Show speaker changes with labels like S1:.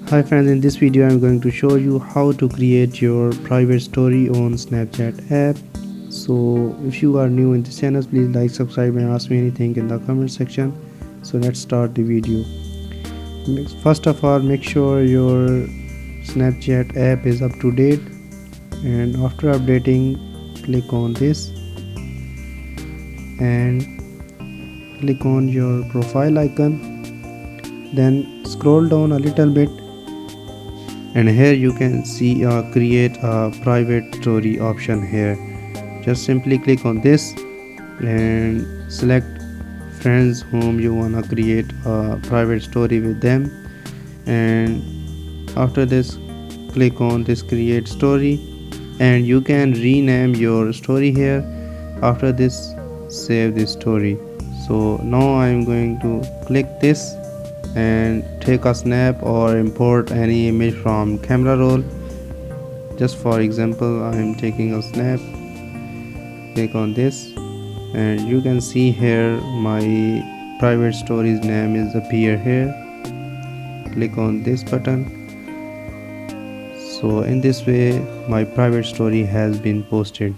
S1: Hi friends, in this video I'm going to show you how to create your private story on Snapchat app. So if you are new in this channel, please like, subscribe and ask me anything in the comment section. So let's start the video. First of all, make sure your Snapchat app is up to date, and after updating click on this and click on your profile icon. Then scroll down a little bit, and here you can see create a private story option here. Just simply click on this and select friends whom you wanna create a private story with them, and after this click on this create story, and you can rename your story here. After this save this story. So now I'm going to click this and take a snap or import any image from camera roll. Just for example, I am taking a snap. Click on this and you can see here my private story's name is appear here. Click on this button. So in this way my private story has been posted.